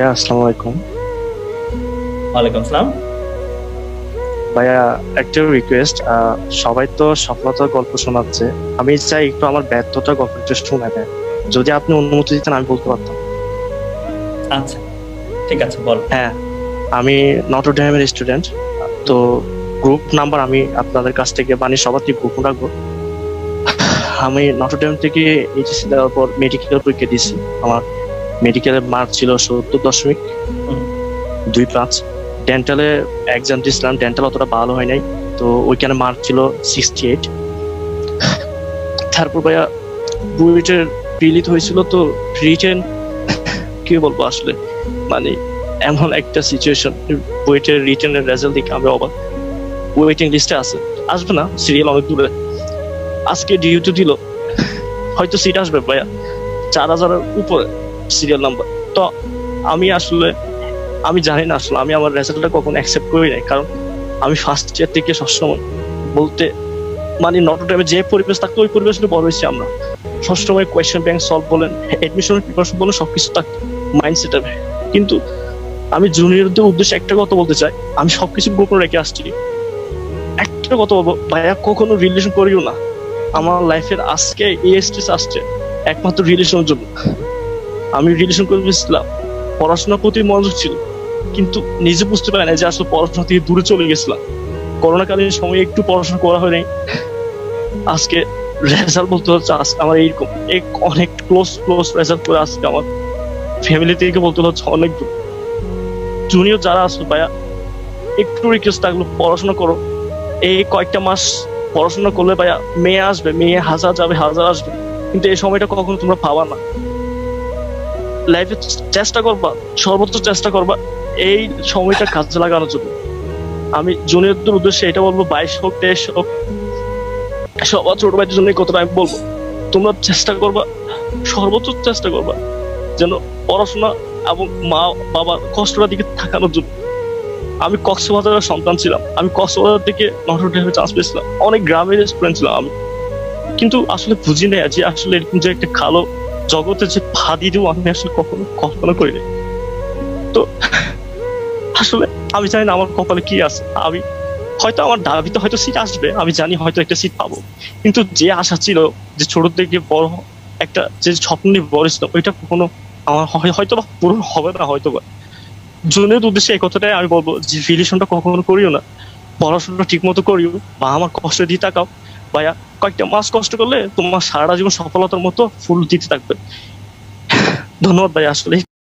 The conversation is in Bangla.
ভাইয়া আসসালামু আলাইকুম। ওয়ালাইকুম সালাম। ভাইয়া একটা রিকোয়েস্ট, সবাই তো সফলতার গল্প শোনাচ্ছে, আমি চাই একটু আমার ব্যর্থতার গল্প একটু শোনাবেন। যদি আপনি অনুমতি দিতেন আমি বলতে পারতাম। আচ্ছা, ঠিক আছে, বল। হ্যাঁ, আমি নটরডেমের স্টুডেন্ট। তো গ্রুপ নাম্বার আমি আপনাদের কাছ থেকে সবার থেকে গ্রুপ রাখবো। আমি নটরডেম থেকে এইচএসসি দেওয়ার পর মেডিকেল পরীক্ষা দিয়েছি। আমার মেডিকেলের মার্ক ছিল 70.25। ডেন্টালে এক্সাম দিয়েছিলাম, ডেন্টাল অতটা ভালো হয় নাই, তো ওইখানে মার্ক ছিল 68। তারপর ভাইয়া বুয়েটের প্রিলিট হয়েছিল, তো রিটেন কি বলবো আসলে, মানে এমন একটা সিচুয়েশন, বুয়েটের রিটেনের রেজাল্ট দেখে আমি অবাক। ওয়েটিং লিস্টে আছে, আসবে না, সিরিয়াল অনেক দূরে। আজকে ডিউটি দিল, হয়তো সিট আসবে ভাইয়া 4000-এর উপরে সিরিয়াল নাম্বার। তো আমি আসলে আমি জানি না আসলে আমি আমার রেজাল্টটা কখন অ্যাকসেপ্ট করি নাই, কারণ আমি ফার্স্ট ইয়ার থেকে সবসময় বলতে নটরডেমে যে পরিবেশ থাকতো ওই পরিবেশ নিয়ে বড় হয়েছি আমরা। সবসময় কোয়েশ্চেন ব্যাংক সলভ বলেন, এডমিশনের প্রিপারেশন বলেন, সবকিছু থাকতো মাইন্ডসেটে। কিন্তু আমি জুনিয়রদের উদ্দেশ্যে একটা কথা বলতে চাই, আমি সবকিছু গোপন রেখে আসছি। একটা কথা বলবো ভাইয়া, কখনো রিলেশন করিও না। আমার লাইফের আজকে এই স্টেজ আসছে একমাত্র রিলেশনের জন্য। আমি রিলেশন করে বুঝছিলাম, পড়াশোনার প্রতি মনোযোগ ছিল, কিন্তু নিজে বুঝতে পারি না যে আসলে পড়াশোনা থেকে দূরে চলে গেছিলাম। করোনাকালীন সময়ে একটু পড়াশোনা করা হয় নাই। আজকে রেজাল্ট বলতে হচ্ছে আজকে আমার এইরকম অনেক ক্লোজ ক্লোজ রেজাল্ট করে আজকে আমার ফ্যামিলি থেকে বলতে হচ্ছে অনেক দূর। জুনিয়র যারা আসলো ভাইয়া, একটু রিকোয়েস্ট থাকলো, পড়াশোনা করো। এই কয়েকটা মাস পড়াশোনা করলে ভাইয়া মেয়ে আসবে, মেয়ে হাজার যাবে, হাজার আসবে, কিন্তু এই সময়টা কখনো তোমরা পাবা না। লাইফে চেষ্টা করবা, সর্বোচ্চ চেষ্টা করবা এই সময়টা কাজে লাগানোর জন্য। আমি জুনিয়রদের উদ্দেশ্যে এটা বলবো, 22 হোক 23 হোক, সবার ছোট ভাইদের জন্য কতটা আমি বলবো, তোমরা চেষ্টা করবা, সর্বোচ্চ চেষ্টা করবা যেন পড়াশোনা এবং মা বাবার কষ্টটা দিকে থাকানোর জন্য। আমি কক্সবাজারের সন্তান ছিলাম, আমি কক্সবাজার থেকে নটরডেমে চান্স পেয়েছিলাম, অনেক গ্রামের স্টুডেন্ট ছিলাম আমি, কিন্তু আসলে বুঝি না যে আসলে এরকম যে একটা কালো জগতে যে পা দিয়ে দেবো আমি আসলে কখনো কল্পনা করি না। তো আসলে আমি জানি না আমার কপালে কি আছে। আমি হয়তো আমার দাবিতে হয়তো সিট আসবে, আমি জানি হয়তো একটা সিট পাবো, কিন্তু যে আশা ছিল, যে ছোট থেকে বড় একটা যে স্বপ্ন নিয়ে বড় ছিল, ওইটা কখনো আমার হয়তো বা পূরণ হবে না হয়তো বা। জুনের উদ্দেশ্যে এই কথাটাই আমি বলবো যে রিলেশনটা কখনো করিও না, পড়াশোনাটা ঠিক মতো করিও, বা আমার কষ্ট দিয়ে তাকাও ভাইয়া। কয়েকটা মাস কষ্ট করলে তোমার সারা জীবন সফলতার মতো ফুল দিতে থাকবে। ধন্যবাদ ভাই আসলে।